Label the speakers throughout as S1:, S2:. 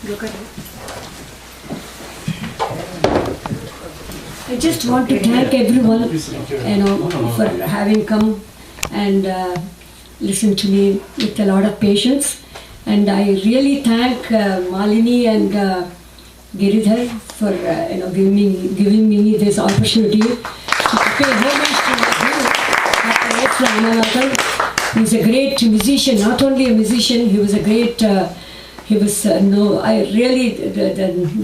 S1: Look at it. I just want to thank everyone, for having come and listened to me with a lot of patience. And I really thank Malini and Giridhar for giving me this opportunity to pay homage to my guru, Anantharaman. He's a great musician, not only a musician, he was a great, the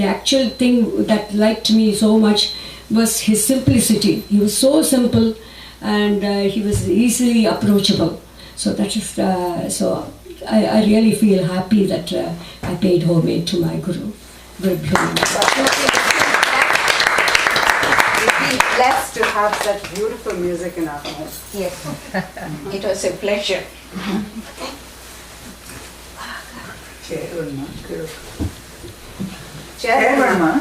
S1: actual thing that liked me so much was his simplicity. He was so simple and he was easily approachable. So that is, so I really feel happy that I paid homage to my guru. We feel
S2: blessed to have such beautiful music in our home.
S3: Yes, it was a pleasure.
S2: Chairman.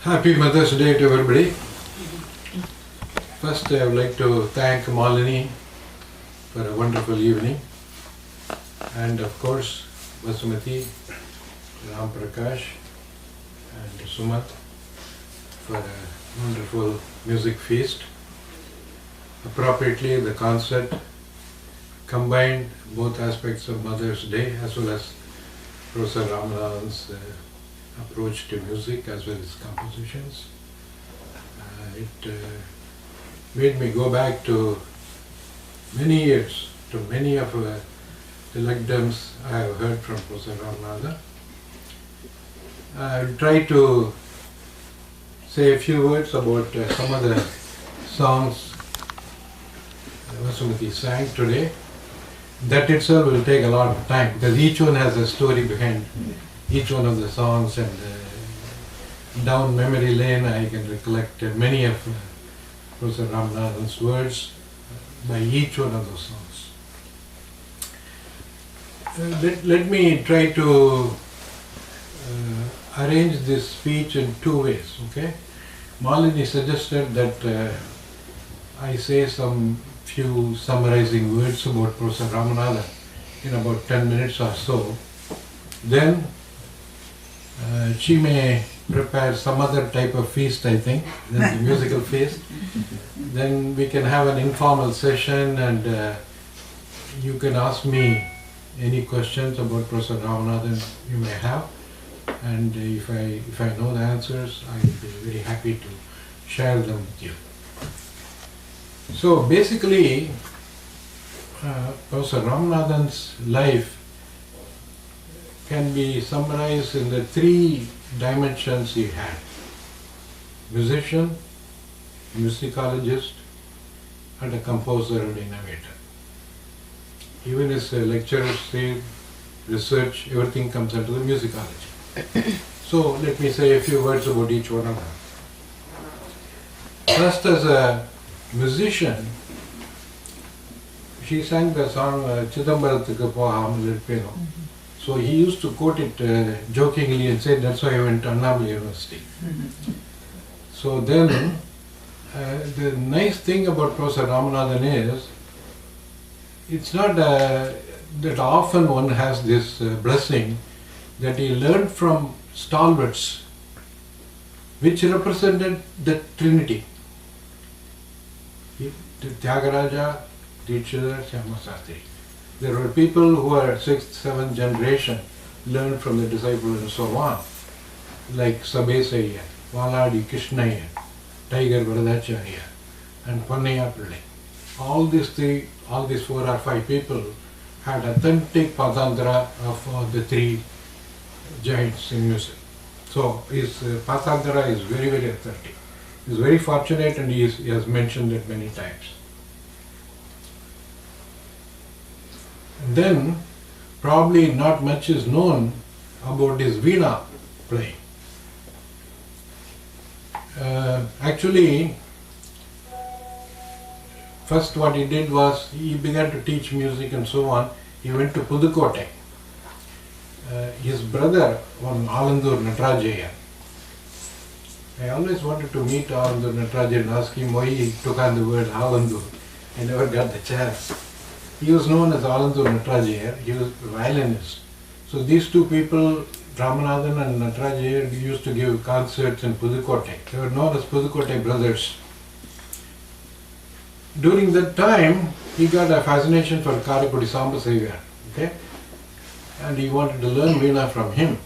S4: Happy Mother's Day to everybody. First, I would like to thank Malini for a wonderful evening, and of course Vasumathi, Ramaprakash and Sumanth for a wonderful music feast. Appropriately, the concert combined both aspects of Mother's Day as well as Professor Ramanathan's approach to music as well as compositions. It made me go back to many years, to many of the lectures I have heard from Professor Ramanathan. I will try to say a few words about some of the songs Vasumathi sang today. That itself will take a lot of time because each one has a story behind each one of the songs, and down memory lane I can recollect many of Professor Ramanathan's words by each one of those songs. Let me try to arrange this speech in two ways, okay? Malini suggested that I say some few summarizing words about Professor Ramanathan in about 10 minutes or so. Then she may prepare some other type of feast, I think, than the musical feast. Then we can have an informal session and you can ask me any questions about Professor Ramanathan you may have. And if I know the answers, I will be very happy to share them with you. So basically, Professor Ramanathan's life can be summarized in the three dimensions he had: musician, musicologist, and a composer and innovator. Even his lecturers say research, everything comes under the musicology. So let me say a few words about each one of them. First, as a musician, she sang the song Chidambarathuku Pogamal Irupeno. So he used to quote it jokingly and said, that's why I went to Annamalai University. So then, the nice thing about Professor Ramanathan is, it's not that often one has this blessing that he learned from stalwarts which represented the Trinity. Tyagaraja, Dikshidhar, Shyamasastri. There were people who are 6th, 7th generation, learned from the disciples and so on, like Sabesaya, Valadi Krishnaya, Tiger Varadacharya, and Pannaya Pillai. All these 4 or 5 people had authentic Patantara of the 3 giants in music. So his Patantara is very, very authentic. He's very fortunate, and he has mentioned it many times. And then, probably not much is known about his veena playing. Actually, first what he did was, he began to teach music and so on. He went to Pudukkottai. His brother, one Alandur Natarajaya. I always wanted to meet Alandur Natarajaya and ask him why he took on the word Alandur. I never got the chance. He was known as Alandur Natarajaya. He was a violinist. So these two people, Ramanathan and Natarajaya, used to give concerts in Pudukkottai. They were known as Pudukkottai brothers. During that time, he got a fascination for Karakudi Sambasaivar, okay? And he wanted to learn veena from him.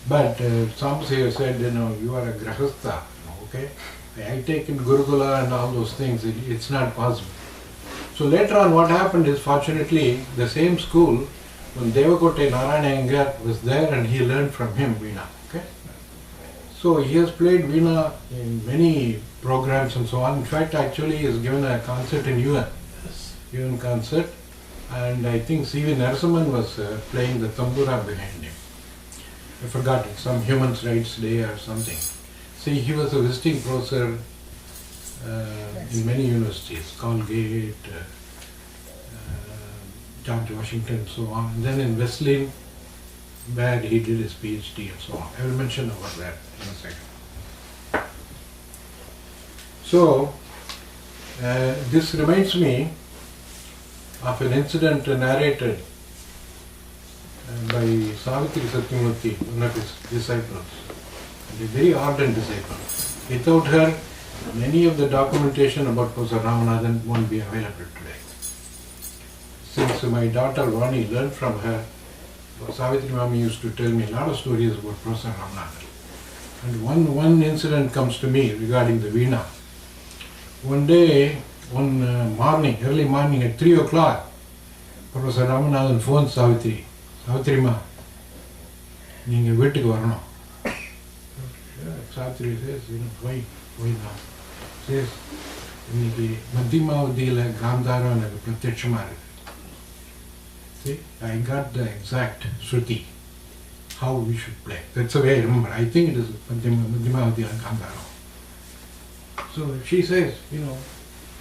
S4: But Sambasaivar said, you are a grahastha, okay? I take in Gurukula and all those things, it's not possible. So later on what happened is, fortunately, the same school, when Devakottai Narayana Iyengar was there, and he learned from him veena, okay? So he has played veena in many programs and so on. In fact, actually he has given a concert in UN concert, and I think C.V. Narasimhan was playing the tambura behind him. I forgot it, some Human Rights Day or something. See, he was a visiting professor in many universities, Colgate, George Washington and so on. And then in Wesleyan, where he did his PhD and so on. I will mention about that in a second. So, this reminds me of an incident narrated by Savitri Satyamurthy, one of his disciples, a very ardent disciple. Without her, many of the documentation about Professor Ramanathan won't be available today. Since my daughter Vani learned from her, Savitri Mami used to tell me a lot of stories about Professor Ramanathan. And one incident comes to me regarding the veena. One day, early morning at 3 o'clock, Professor Ramanathan phoned Savitri. Savitri Ma, நீங்க வீட்டுக்கு வரணும். Savitri says, why now? Says, இன்னைக்கு மத்தியமாவதியில காந்தாரம் எனக்கு பிரத்யட்சமா இருக்கு. See, I got the exact Shruti, how we should play. That's the way I remember. I think it is Madhyamavadila Gandharam. So she says,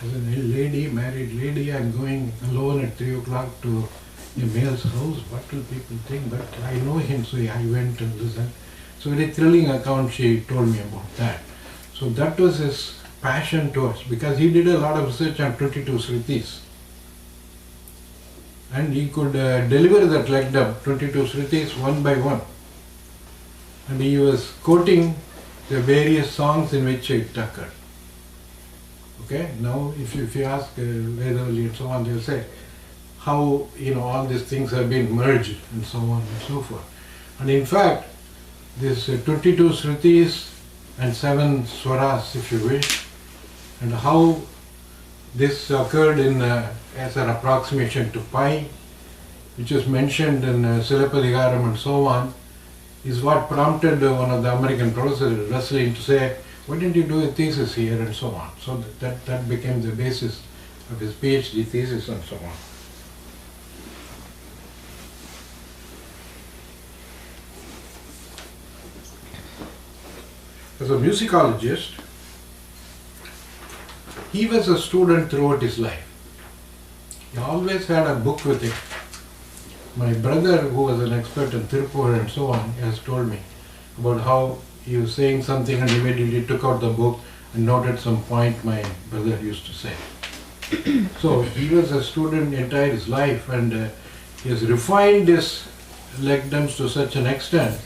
S4: as a lady, married lady, I'm going alone at 3 o'clock to a male's house. What will people think? But I know him, so I went and listened. So very thrilling account she told me about that. So that was his passion towards, because he did a lot of research on 22 Sritis. And he could deliver that lekdam, 22 Sritis, one by one. And he was quoting the various songs in which it occurred. Okay, now if you ask Vedavali and so on, they'll say how all these things have been merged and so on and so forth. And in fact, this 22 Sritis and 7 Swaras, if you wish, and how this occurred in as an approximation to pi, which is mentioned in Silappadigaram and so on, is what prompted one of the American professors, Wesleyan, to say, why didn't you do a thesis here and so on. So that became the basis of his PhD thesis and so on. As a musicologist, he was a student throughout his life. He always had a book with him. My brother, who was an expert in Tirupur and so on, has told me about how he was saying something and immediately took out the book and noted some point my brother used to say. So he was a student entire his life, and he has refined his lekdams to such an extent.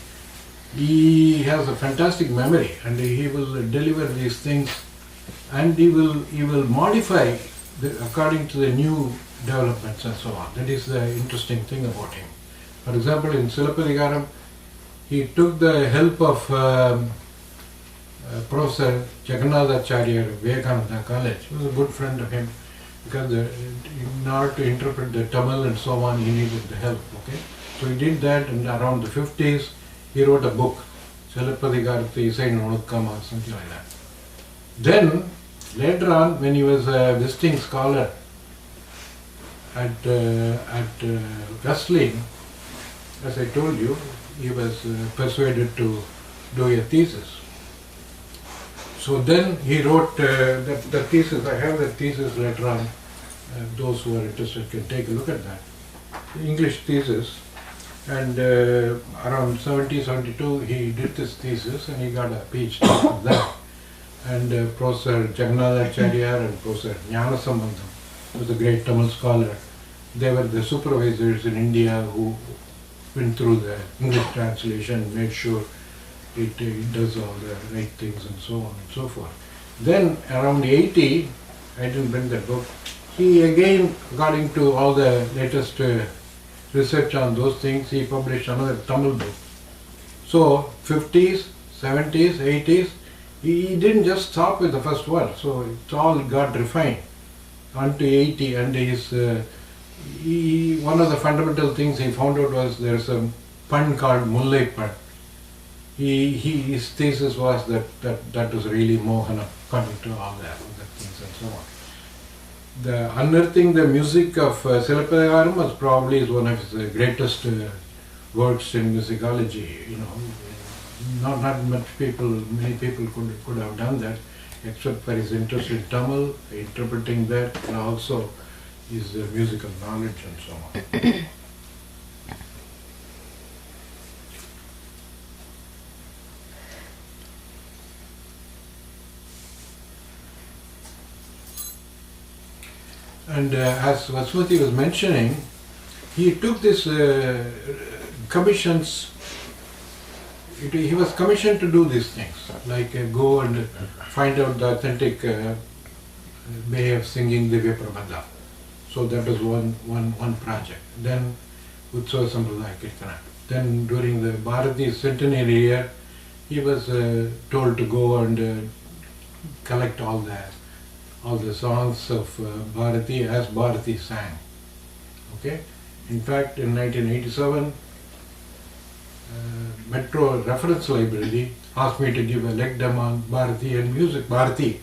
S4: He has a fantastic memory, and he will deliver these things, and he will modify according to the new developments and so on. That is the interesting thing about him. For example, in Silappadigaram, he took the help of Professor Jagannatacharya of Vivekananda College. He was a good friend of him, because in order to interpret the Tamil and so on, he needed the help. Okay, so he did that, and around the 50s, he wrote a book, Silappadigarathu Isai Nunukam or something like that. Then, later on, when he was a visiting scholar at Wesleyan, as I told you, he was persuaded to do a thesis. So then he wrote the thesis. I have the thesis later on. Those who are interested can take a look at that. The English thesis. And around 72, he did this thesis and he got a PhD for that. And Professor Jagannathacharya and Professor Jnanasambantham, who was a great Tamil scholar, they were the supervisors in India who went through the English translation, made sure it does all the right things and so on and so forth. Then around 80, I didn't bring that book, he again got into all the latest research on those things. He published another Tamil book. So 50s, 70s, 80s, he didn't just stop with the first one. So it all got refined onto 80, and one of the fundamental things he found out was there's a pun called Mullai pun. His thesis was that was really Mohana, according to all the things and so on. The unearthing the music of Silappatikaram was probably one of his greatest works in musicology. You know, not many people could have done that, except for his interest in Tamil, interpreting that, and also his musical knowledge and so on. And as Vasumathi was mentioning, he took this commissions. He was commissioned to do these things, like go and find out the authentic way of singing Divya Prabandha. So that was one project. Then Utsava Sampradaya Kirtana. Then during the Bharati centenary year, he was told to go and collect all the songs of Bharati as Bharati sang. Okay? In fact, in 1987, Metro Reference Library asked me to give a lecture on Bharati and music. Bharati.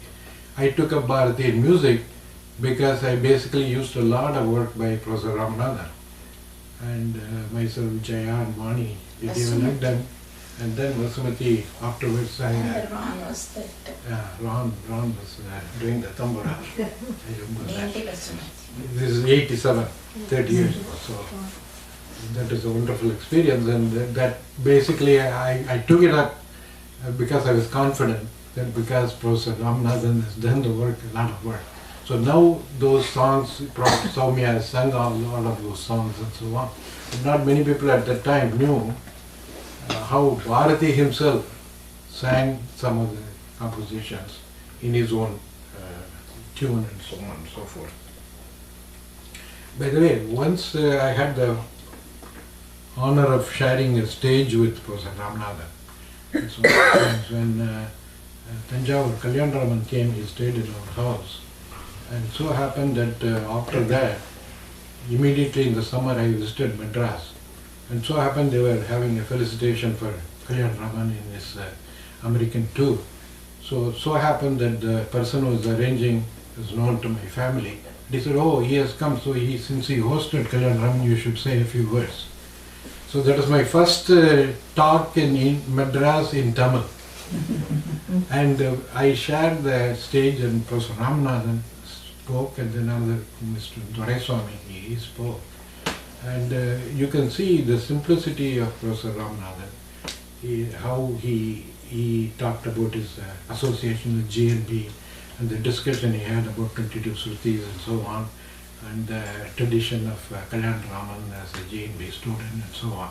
S4: I took up Bharati and music because I basically used a lot of work by Professor Ramanathan and myself, Jaya and Vani. We gave a lecture, and then Vasumathi afterwards sang.
S3: Ron was that.
S4: Ron was doing the tambura. I remember that.
S3: Vasumathi.
S4: This is 87, 30 years ago. So that is a wonderful experience, and that basically I took it up because I was confident that because Professor Ramanathan has done the work, a lot of work. So now those songs, Professor Soumya has sung a lot of those songs and so on. But not many people at that time knew how Bharati himself sang some of the compositions in his own tune and so on and so forth. By the way, once I had the honor of sharing a stage with Professor Ramanathan. So when Tanjavur Kalyanaraman came, he stayed in our house. And so happened that after that, immediately in the summer I visited Madras. And so happened they were having a felicitation for Kalyanaraman in his American tour. So happened that the person who was arranging was known to my family. He said, oh, he has come, so since he hosted Kalyanaraman, you should say a few words. So that was my first talk in Madras in Tamil. And I shared the stage, and Professor Ramanathan spoke, and then another Mr. Doraiswamy, he spoke. And you can see the simplicity of Professor Ramanathan, how he talked about his association with GNB and the discussion he had about 22 Srutis and so on, and the tradition of Kalyanaraman as a GNB student and so on.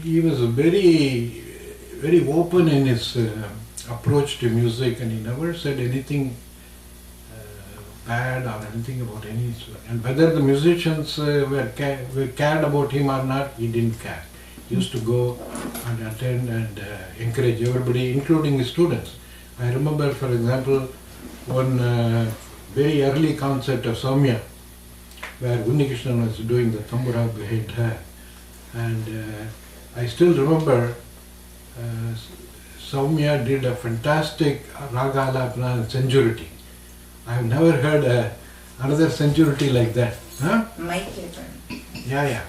S4: He was very, very open in his approach to music, and he never said anything bad or anything about any. And whether the musicians cared about him or not, he didn't care. He used to go and attend and encourage everybody, including his students. I remember, for example, one very early concert of Soumya, where Unnikrishnan was doing the tambura behind her. And I still remember Soumya did a fantastic raga alapana centurity. I have never heard another centurity like that. Huh?
S3: Mike
S4: Yeah.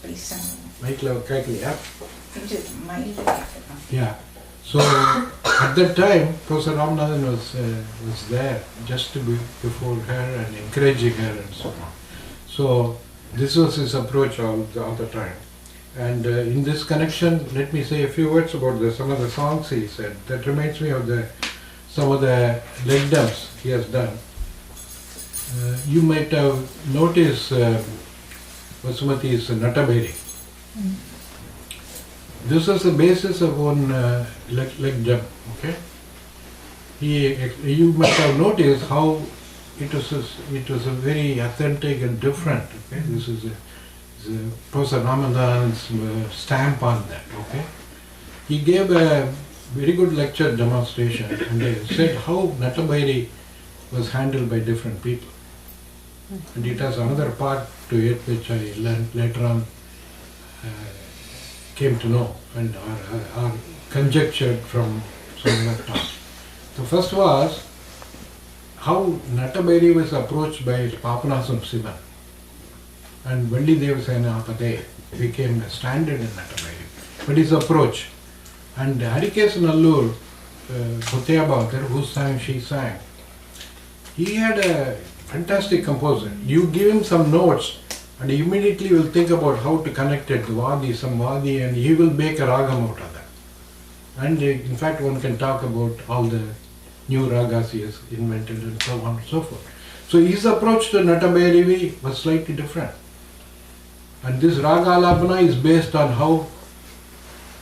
S3: please.
S4: Mike love correctly, yeah.
S3: Mike.
S4: Yeah. So at that time, Professor Ramanathan was there just before her and encouraging her and so on. So this was his approach all the time. And in this connection, let me say a few words about some of the songs he said. That reminds me of some of the legdams he has done. You might have noticed Vasumathi's Nataberi. This is the basis of one legdam. Okay, you must have noticed how it was a very authentic and different. Okay, this is Professor Ramanathan's stamp on that. Okay, he gave a very good lecture demonstration and they said how Nataberi was handled by different people. And it has another part to it which I learned later on, came to know and are conjectured from some other talks. The first was how Nataberi was approached by Papanasam Sivan and Valli Devasena Apade became a standard in Nataberi. But his approach and Harikesh Nallur, Bhuteyabhadar, who sang, she sang, he had a fantastic composer. You give him some notes and he immediately will think about how to connect it, some Vadi, and he will make a ragam out of that. And in fact, one can talk about all the new ragas he has invented and so on and so forth. So his approach to Nataberi was slightly different. And this raga alapana is based on how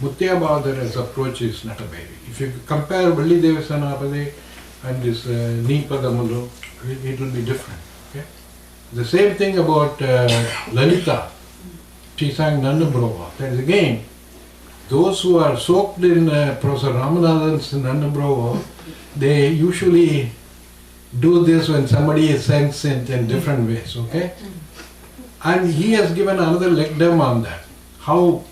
S4: Mutyabhadara's approach is Nataberi. If you compare Valli Devasena Apade and this Nipadamalu, it will be different. Okay? The same thing about Lalita. She sang Nannabrova. That is again, those who are soaked in Professor Ramanathan's Nannabrova, they usually do this when somebody is sensed in different ways. Okay? And he has given another legdam on that. How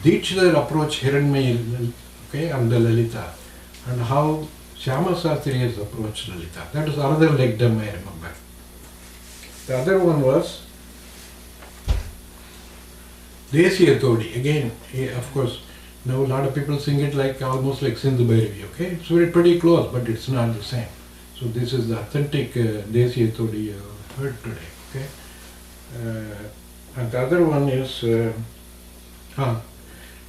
S4: Dikshidhar approached Hiranmayi, okay, and the Lalita, and how Shyama Sastri has approached Lalita. That is another legdam I remember. The other one was Desiya Todi. Again, of course, now a lot of people sing it like almost like Sindhu Bhairavi. Okay, it's pretty close, but it's not the same. So this is the authentic Desiya Todi you heard today. Okay, and the other one is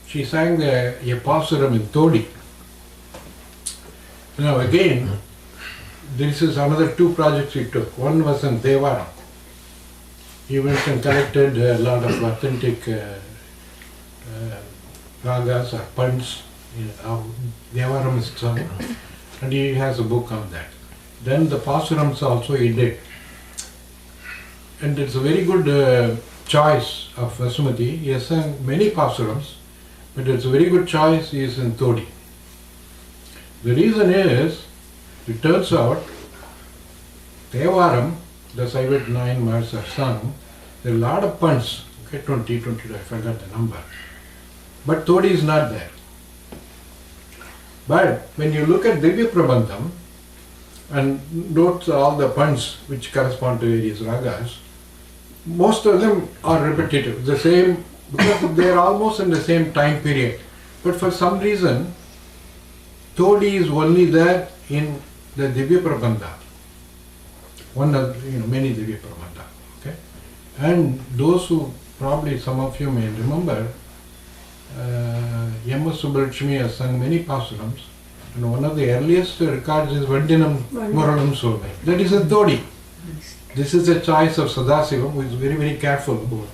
S4: she sang the Pasuram in Todi. Now again, this is another two projects he took. One was in Devaram. He went and collected a lot of authentic ragas or punts. Devaram is sung, and he has a book on that. Then the Pasurams also he did. And it's a very good choice of Vasumathi. He has sung many Pasurams, but it's a very good choice is in Todi. The reason is, it turns out, Devaram, the Saivat 9 Mars are sung, there are a lot of punts, okay, 20, 22, I forgot the number. But Todi is not there. But when you look at Divya Prabandham and note all the punts which correspond to various ragas, most of them are repetitive, the same, because they are almost in the same time period. But for some reason, Todi is only there in the Divya Prabandha. One of many Divya Prabandha. Okay? And those who probably some of you may remember, Yamma Subbalakshmi has sung many Pasurams, and one of the earliest records is Vandinam Muralam Solvai. That is a Todi. This is a choice of Sadasivam, who is very, very careful about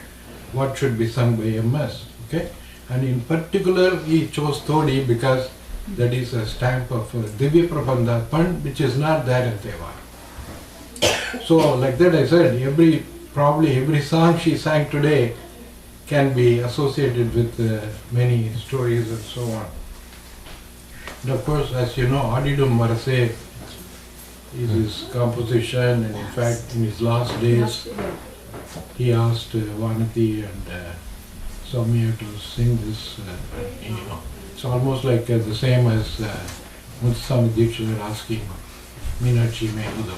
S4: what should be sung by MS. Okay? And in particular, he chose Todi because that is a stamp of Divya Prabandha Pand, which is not there in Devar. So, like that I said, probably every song she sang today can be associated with many stories and so on. And of course, as you know, Adidum Marase is his composition, and in fact, in his last days, he asked Vanati and Soumya to sing this. It's almost like the same as Muthuswami Dikshit asking Meenakshi Mehudam.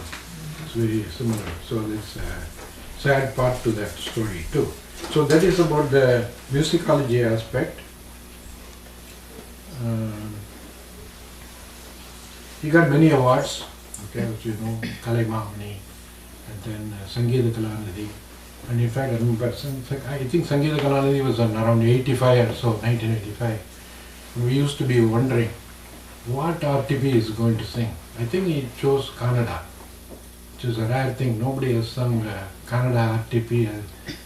S4: It's very similar. So there's a sad part to that story too. So that is about the musicology aspect. He got many awards, okay, which you know, Kalaimamani, and then Sangeeta Kalanidhi. And in fact, I remember, I think Sangeeta Kalanidhi was around 85 or so, 1985. And we used to be wondering what RTP is going to sing. I think he chose Kannada, which is a rare thing. Nobody has sung Kannada RTP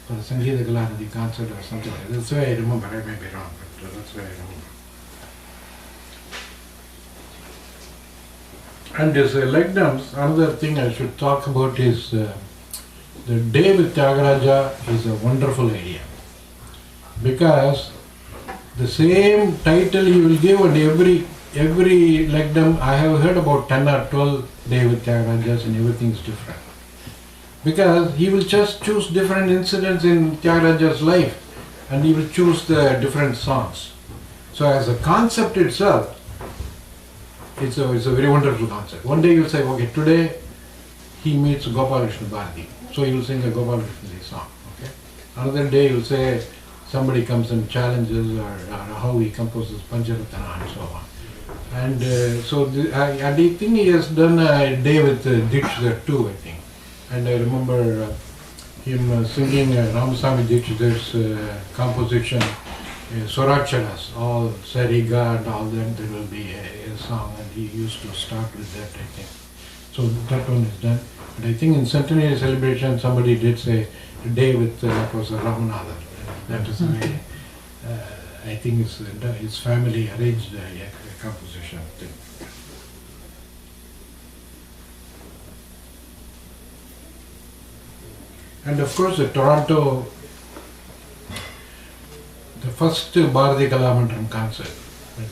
S4: for the Sangeeta Kalanidhi concert or something like that. That's why I remember. I may be wrong, but that's why I remember. And his Legnams, another thing I should talk about is the Day with Tyagaraja is a wonderful idea. Because the same title he will give and every Legnam, I have heard about 10 or 12 Day with Tyagarajas and everything is different. Because he will just choose different incidents in Tyagaraja's life and he will choose the different songs. So as a concept itself, it's a very wonderful concept. One day you'll say, okay, today he meets Gopalkrishna Bharati, so he will sing a Gopalkrishna song. Okay. Another day you'll say somebody comes and challenges or how he composes Pancharatana and so on. And I think he has done a day with Dikshit too, I think. And I remember him singing Ramaswamy Dikshit's composition. Suracharas, all Sariga and all that, there will be a song and he used to start with that, I think. So that one is done. But I think in centenary celebration somebody did say a day with that was Ramanathan. That is the way I think it's family arranged a composition thing. And of course the Toronto, the first Bharati Kalamandram concert.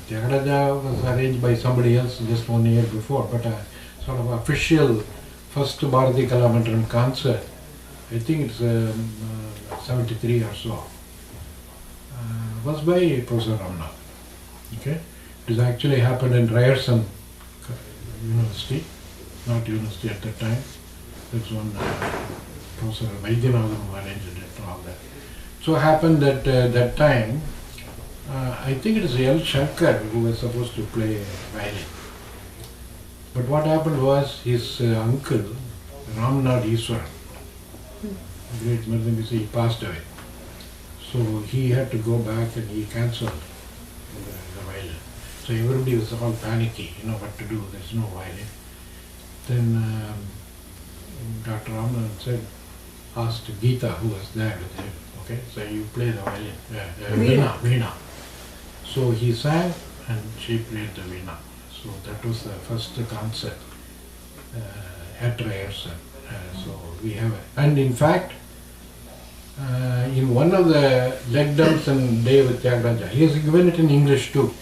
S4: Tyagaraja was arranged by somebody else just 1 year before, but a sort of official first Bharati Kalamandram concert, I think it's 73 or so, was by Professor Ramanathan. Okay? It has actually happened in Ryerson University, not university at that time. That's one Professor Vaidyanathan arranged it and all that. So it happened that that time, I think it is L. Shankar who was supposed to play violin. But what happened was his uncle, Ramnath Iswaran, the great Mridangam, he passed away. So he had to go back and he cancelled the violin. So everybody was all panicky, what to do, there's no violin. Then Dr. Ramanathan asked Geeta, who was there with him, okay, so you play the violin, Veena. So he sang and she played the Veena. So that was the first concert at Ryerson. So we have and in fact, in one of the Legnams and Day with Tyagaraja, he has given it in English too.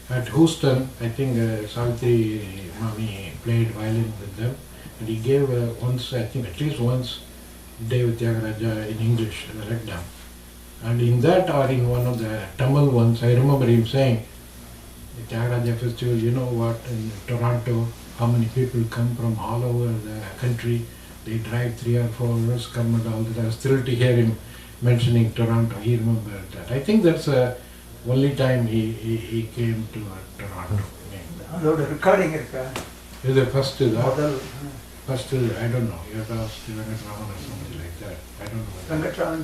S4: At Houston, I think Savitri Mami played violin with them, and he gave once, I think at least once, Day with Tyagaraja in English, the Legnam. And in that or in one of the Tamil ones, I remember him saying, the Tyagaraja festival, you know what, in Toronto, how many people come from all over the country, they drive 3 or 4 hours, come and all that. I was thrilled to hear him mentioning Toronto, he remembered that. I think that's the only time he came to Toronto.
S5: அதோட recording இருக்கா?
S4: இது first I don't know, you have to ask Ramanathan or something like that. I don't know.
S5: Venkatraman